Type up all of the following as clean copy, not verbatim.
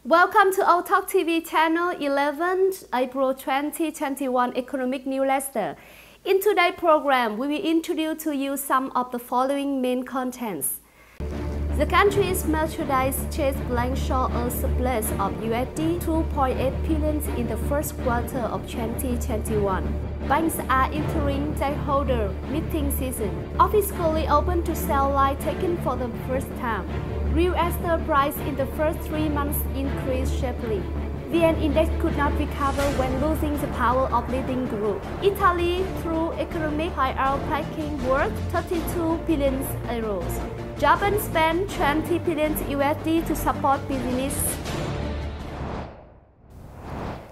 Welcome to OTalk TV channel 11 April 2021 Economic Newsletter. In today's program, we will introduce to you some of the following main contents. The country's merchandise trade blank showed a surplus of USD 2.8 billion in the first quarter of 2021. Banks are entering stakeholder meeting season. Officially open to sell light taken for the first time. Real estate price in the first 3 months increased sharply. VN index could not recover when losing the power of leading group. Italy through economic high packing worth 32 billion euros. Japan spent 20 billion USD to support business.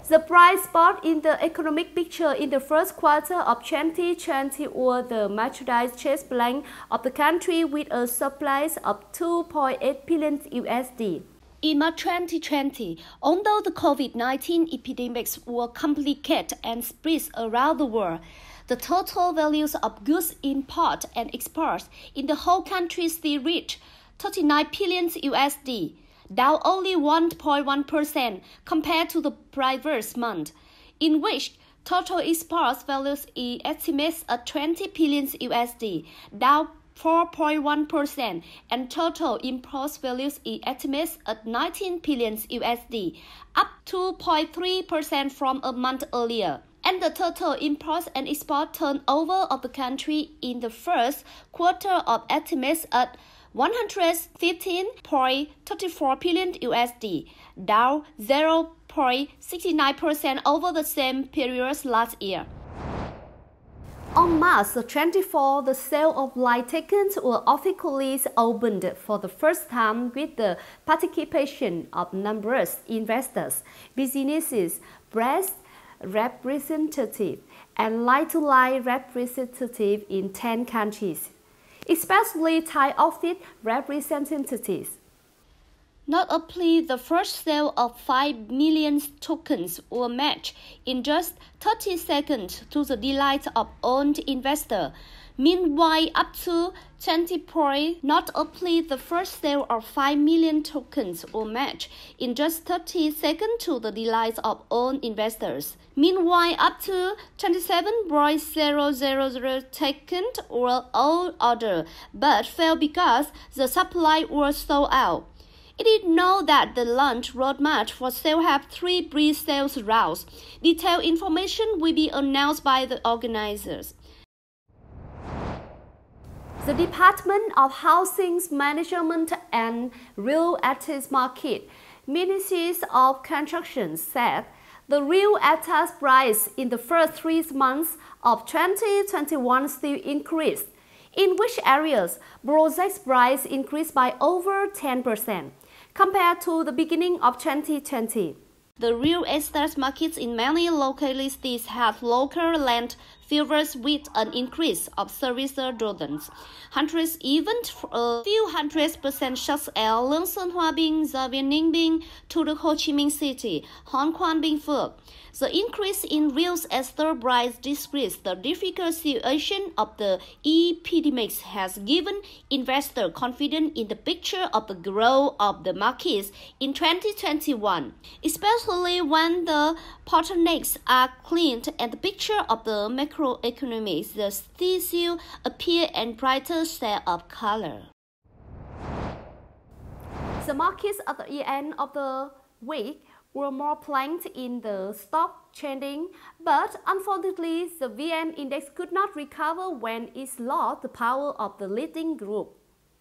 The bright spot in the economic picture in the first quarter of 2020 was the merchandise trade blank of the country with a surplus of 2.8 billion USD. In March 2020, although the COVID-19 epidemics were complicated and spread around the world, the total values of goods import and export in the whole country still reached 39 billion USD, down only 1.1% compared to the previous month, in which total exports values is estimated at 20 billion USD, down 4.1%, and total imports values is estimated at 19 billion USD, up 2.3% from a month earlier. And the total imports and export turnover of the country in the first quarter of estimates at 115.34 billion USD, down 0.69% over the same period last year. On March 24, the sale of light tickets were officially opened for the first time with the participation of numerous investors, businesses, press representatives, and line-to-line representatives in 10 countries, especially Thai office representatives. Not only the first sale of 5 million tokens were matched in just 30 seconds to the delight of owned investors. Meanwhile, up to 20 not only the first sale of 5 million tokens were matched in just 30 seconds to the delight of owned investors. Meanwhile, up to 27.000 tokens were all ordered, but failed because the supply was sold out. It is known that the launch roadmap for sale have 3 pre-sales rounds. Detailed information will be announced by the organizers. The Department of Housing Management and Real Estate Market, Ministries of Construction, said the real estate price in the first 3 months of 2021 still increased, in which areas project price increased by over 10% compared to the beginning of 2020. The real estate markets in many localities have local land figures with an increase of service dozens, hundreds, even a few 100%, such as Lương Sơn Hoa Binh, Gia Viễn Ninh Binh, to the Ho Chi Minh City, Hon Quan Binh Phước. The increase in real estate price describes the difficult situation of the epidemic has given investors confidence in the picture of the growth of the markets in 2021, especially when the bottlenecks are cleaned and the picture of the macroeconomics the still appear in brighter shade of color. The markets at the end of the week were more plunged in the stock trading, but unfortunately, the VN index could not recover when it lost the power of the leading group.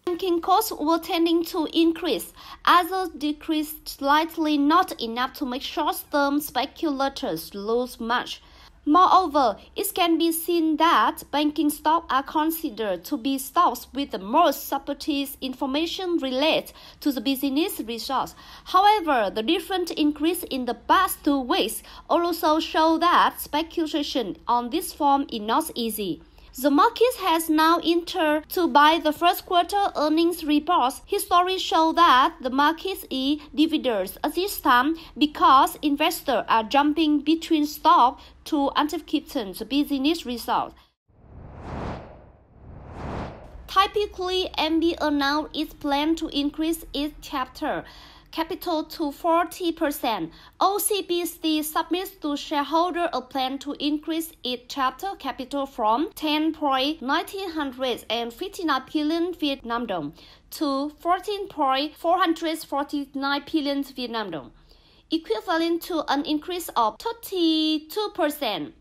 Banking costs were tending to increase, others decreased slightly, not enough to make short-term speculators lose much. Moreover, it can be seen that banking stocks are considered to be stocks with the most supportive information related to the business results. However, the different increase in the past 2 weeks also show that speculation on this form is not easy. The market has now entered to buy the first quarter earnings reports. History shows that the market is dividends at this time because investors are jumping between stocks to anticipate the business results. Typically, MB announced its plan to increase its capital capital to 40%. OCBC submits to shareholder a plan to increase its chapter capital from 10.959 billion Vietnam dong to 14.449 billion Vietnam dong, equivalent to an increase of 32%.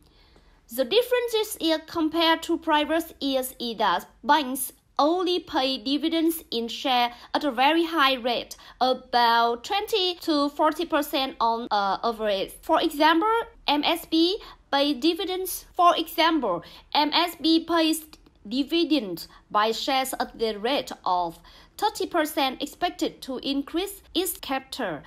The difference this year compared to previous years is that banks only pay dividends in share at a very high rate, about 20 to 40% on average. For example, MSB pays dividends by shares at the rate of 30%, expected to increase its capital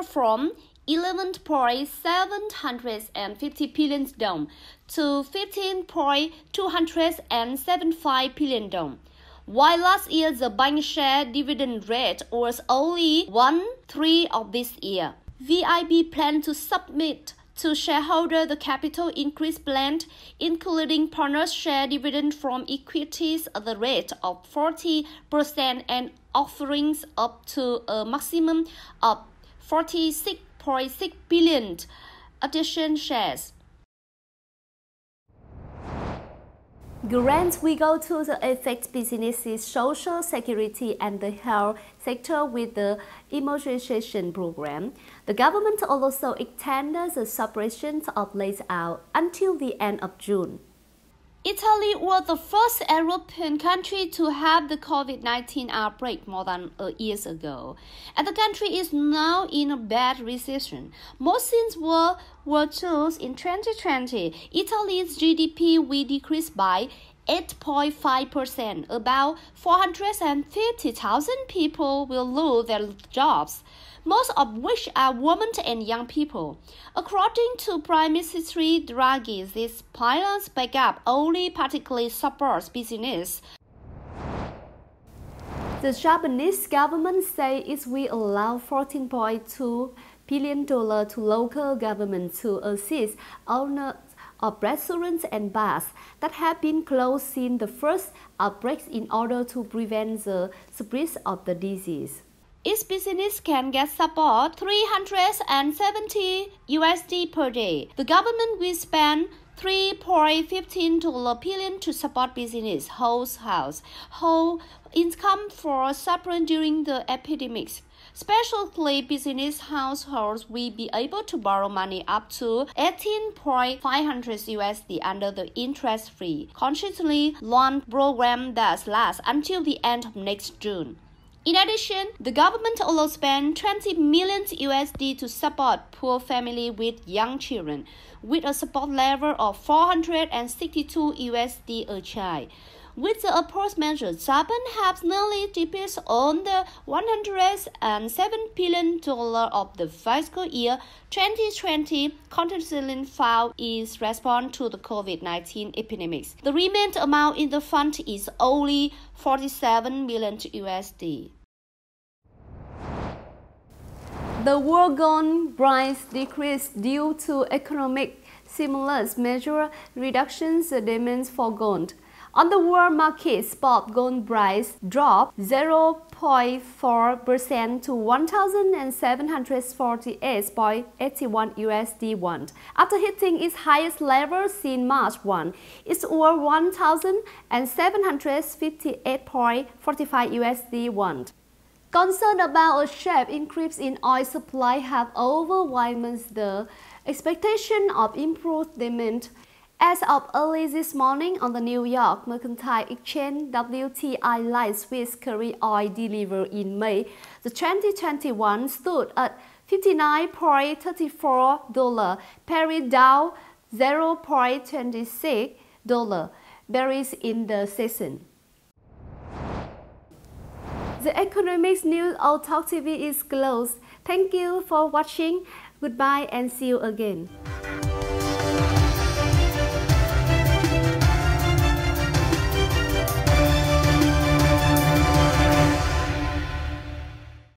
from 11.750 billion dong to 15.275 billion dong. While last year the bank share dividend rate was only 1/3 of this year. VIB plans to submit to shareholder the capital increase plan, including partners share dividend from equities at the rate of 40% and offerings up to a maximum of 46.6 billion additional shares. Grants will go to the affected businesses, social security and the health sector with the immunization program. The government also extended the suppression of layout until the end of June. Italy was the first European country to have the COVID-19 outbreak more than a year ago, and the country is now in a bad recession. Most things were chosen in 2020. Italy's GDP will decrease by 8.5%. About 450,000 people will lose their jobs, most of which are women and young people. According to Prime Minister Draghi, this pilot's backup only particularly supports business. The Japanese government says it will allow $14.2 billion to local government to assist owners of restaurants and bars that have been closed since the first outbreaks in order to prevent the spread of the disease. Each business can get support $370 per day. The government will spend $3.15 billion to support business households whose income was suffering during the epidemic. Especially business households will be able to borrow money up to $18.500 under the interest-free, constantly loan program that lasts until the end of next June. In addition, the government also spent $20 million to support poor families with young children, with a support level of $462 a child. With the approach measure, Japan has nearly depends on the $107 billion of the fiscal year 2020 contingent fund is response to the COVID-19 epidemic. The remaining amount in the fund is only $47 million. The world gold price decreased due to economic stimulus measure reductions the demand for gold. On the world market, spot gold price dropped 0.4% to $1,748.81 after hitting its highest level since March 1. It's over $1,758.45. Concern about a sharp increase in oil supply have overwhelmed the expectation of improved demand. As of early this morning on the New York Mercantile Exchange, WTI light sweet crude oil delivered in May the 2021 stood at $59.34, pairing down $0.26 barrels in the session. The economics news OTalk TV is closed. Thank you for watching. Goodbye and see you again.